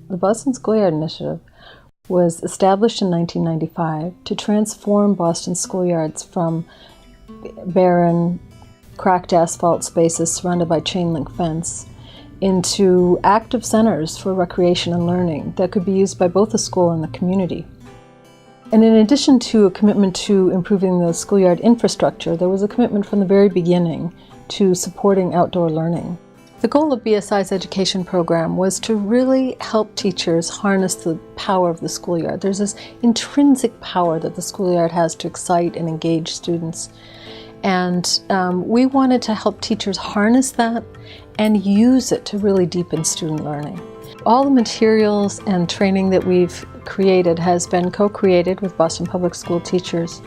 The Boston Schoolyard Initiative was established in 1995 to transform Boston schoolyards from barren, cracked asphalt spaces surrounded by chain link fence into active centers for recreation and learning that could be used by both the school and the community. And in addition to a commitment to improving the schoolyard infrastructure, there was a commitment from the very beginning to supporting outdoor learning. The goal of BSI's education program was to really help teachers harness the power of the schoolyard. There's this intrinsic power that the schoolyard has to excite and engage students. And we wanted to help teachers harness that and use it to really deepen student learning. All the materials and training that we've created has been co-created with Boston Public School teachers,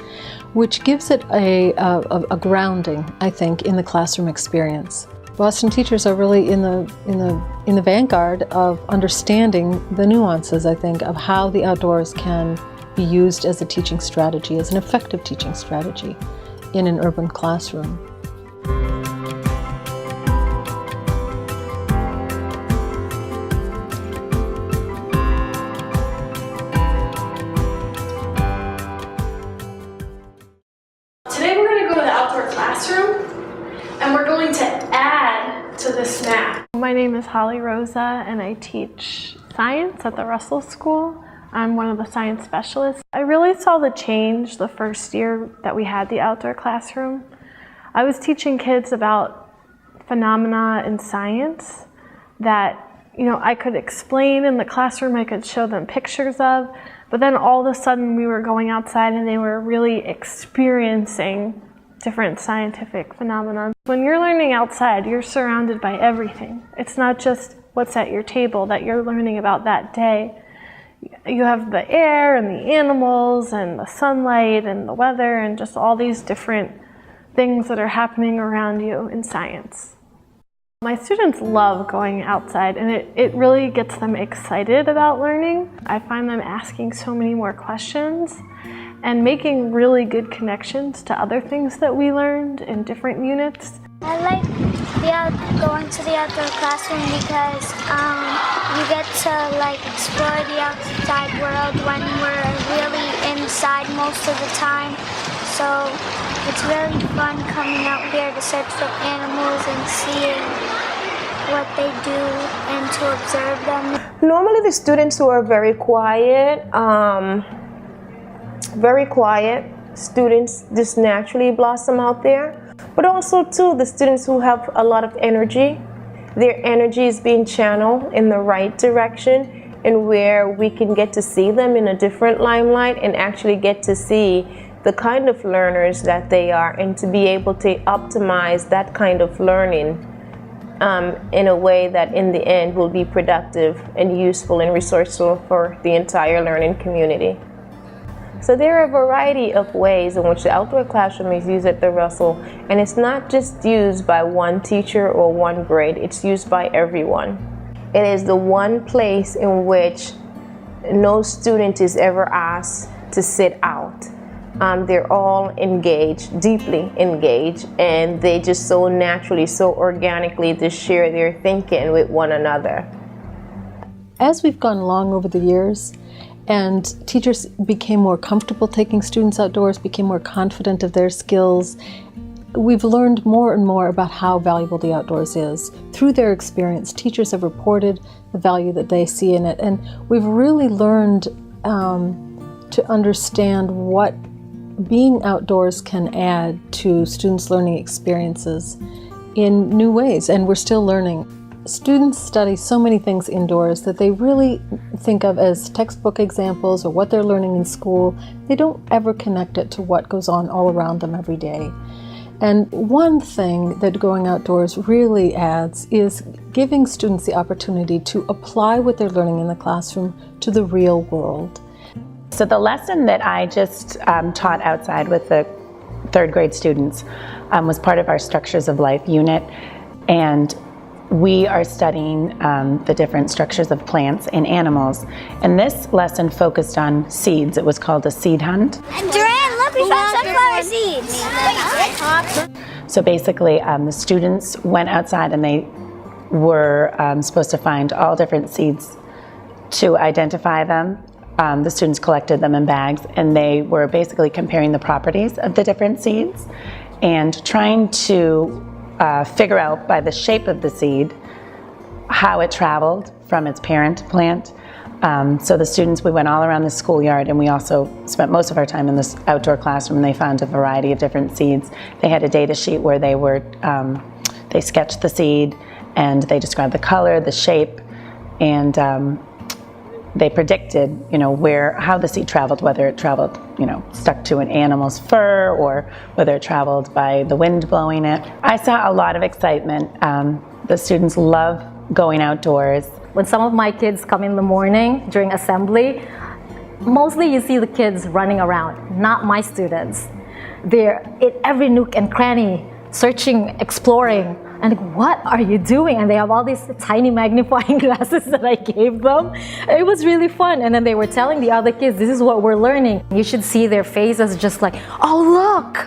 which gives it a grounding, I think, in the classroom experience. Boston teachers are really in the vanguard of understanding the nuances, I think, of how the outdoors can be used as a teaching strategy, as an effective teaching strategy in an urban classroom. Today we're going to go to the outdoor classroom and we're going to add to this map. My name is Holly Rosa and I teach science at the Russell School. I'm one of the science specialists. I really saw the change the first year that we had the outdoor classroom. I was teaching kids about phenomena in science that I could explain in the classroom, I could show them pictures of, but then all of a sudden we were going outside and they were really experiencing different scientific phenomena. When you're learning outside, you're surrounded by everything. It's not just what's at your table that you're learning about that day. You have the air and the animals and the sunlight and the weather and just all these different things that are happening around you in science. My students love going outside and it really gets them excited about learning. I find them asking so many more questions and making really good connections to other things that we learned in different units. I like going to the outdoor classroom because you get to explore the outside world when we're really inside most of the time. So it's really fun coming out here to search for animals and seeing what they do and to observe them. Normally the students who are very quiet students just naturally blossom out there. But also too, the students who have a lot of energy, their energy is being channeled in the right direction and where we can get to see them in a different limelight and actually get to see the kind of learners that they are and to be able to optimize that kind of learning in a way that in the end will be productive and useful and resourceful for the entire learning community. So there are a variety of ways in which the outdoor classroom is used at the Russell, and it's not just used by one teacher or one grade, it's used by everyone. It is the one place in which no student is ever asked to sit out. They're all engaged, deeply engaged, and they just so naturally, so organically just share their thinking with one another. As we've gone along over the years, and teachers became more comfortable taking students outdoors, became more confident of their skills, we've learned more and more about how valuable the outdoors is. Through their experience, teachers have reported the value that they see in it, and we've really learned to understand what being outdoors can add to students' learning experiences in new ways, and we're still learning. Students study so many things indoors that they really think of as textbook examples or what they're learning in school. They don't ever connect it to what goes on all around them every day. And one thing that going outdoors really adds is giving students the opportunity to apply what they're learning in the classroom to the real world. So the lesson that I just taught outside with the third grade students was part of our Structures of Life unit, and we are studying the different structures of plants and animals. And this lesson focused on seeds. It was called a seed hunt. Duran, look, we found sunflower seeds. So basically, the students went outside and they were supposed to find all different seeds to identify them. The students collected them in bags, and they were basically comparing the properties of the different seeds and trying to figure out by the shape of the seed how it traveled from its parent plant. So the students, we went all around the schoolyard, and we also spent most of our time in this outdoor classroom, and they found a variety of different seeds. They had a data sheet where they sketched the seed, and they described the color, the shape, and they predicted, how the seed traveled, whether it traveled, stuck to an animal's fur or whether it traveled by the wind blowing it. I saw a lot of excitement. The students love going outdoors. When some of my kids come in the morning during assembly, mostly you see the kids running around, not my students. They're in every nook and cranny, searching, exploring. And what are you doing? And they have all these tiny magnifying glasses that I gave them. It was really fun. And then they were telling the other kids, this is what we're learning. You should see their faces just like, oh, look.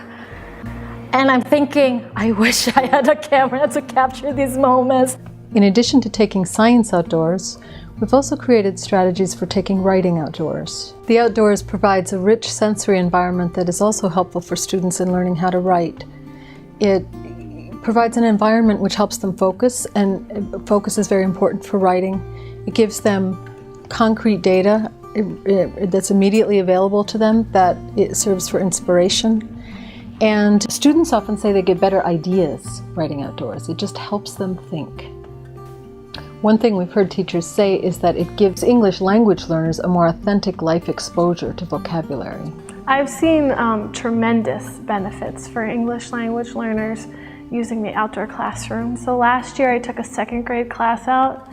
And I'm thinking, I wish I had a camera to capture these moments. In addition to taking science outdoors, we've also created strategies for taking writing outdoors. The outdoors provides a rich sensory environment that is also helpful for students in learning how to write. It provides an environment which helps them focus, and focus is very important for writing. It gives them concrete data that's immediately available to them, that it serves for inspiration. And students often say they get better ideas writing outdoors. It just helps them think. One thing we've heard teachers say is that it gives English language learners a more authentic life exposure to vocabulary. I've seen tremendous benefits for English language learners using the outdoor classroom. So last year I took a 2nd grade class out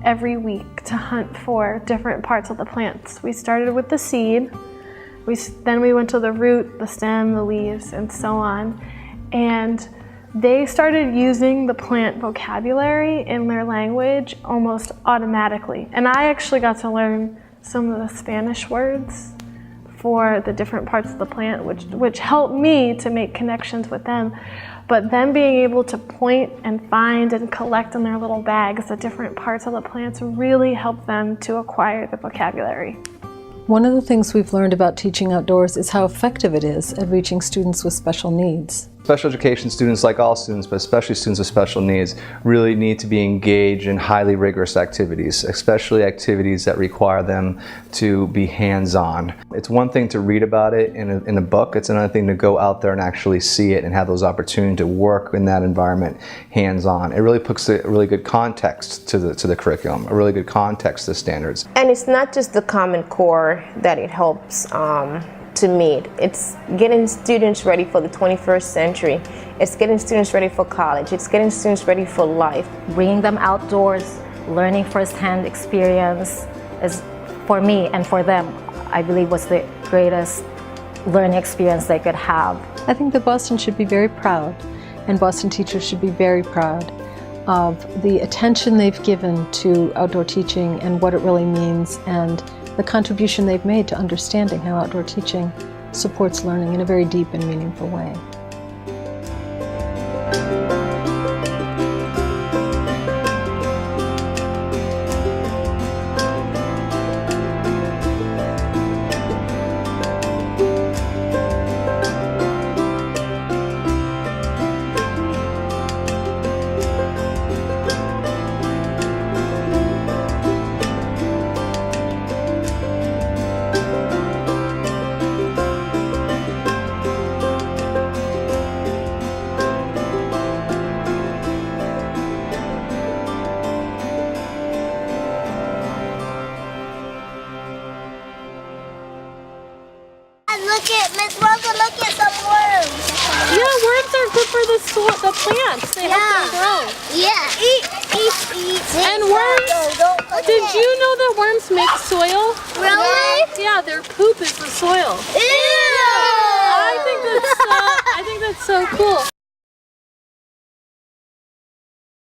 every week to hunt for different parts of the plants. We started with the seed, then we went to the root, the stem, the leaves, and so on. And they started using the plant vocabulary in their language almost automatically. And I actually got to learn some of the Spanish words for the different parts of the plant, which helped me to make connections with them. But them being able to point and find and collect in their little bags the different parts of the plants really helped them to acquire the vocabulary. One of the things we've learned about teaching outdoors is how effective it is at reaching students with special needs. Special education students, like all students, but especially students with special needs, really need to be engaged in highly rigorous activities, especially activities that require them to be hands-on. It's one thing to read about it in a book, it's another thing to go out there and actually see it and have those opportunities to work in that environment hands-on. It really puts a really good context to the curriculum, a really good context to the standards. And it's not just the Common Core that it helps to meet. It's getting students ready for the 21st century. It's getting students ready for college. It's getting students ready for life. Bringing them outdoors, learning firsthand experience is, for me and for them, I believe was the greatest learning experience they could have. I think that Boston should be very proud, and Boston teachers should be very proud of the attention they've given to outdoor teaching and what it really means, and the contribution they've made to understanding how outdoor teaching supports learning in a very deep and meaningful way. Look at Miss Rosa, look at some worms. Yeah, worms are good for the plants. They help them grow. Yeah. Eat. And worms, did you know that worms make soil? Really? Yeah, their poop is the soil. Ew! I think that's so cool.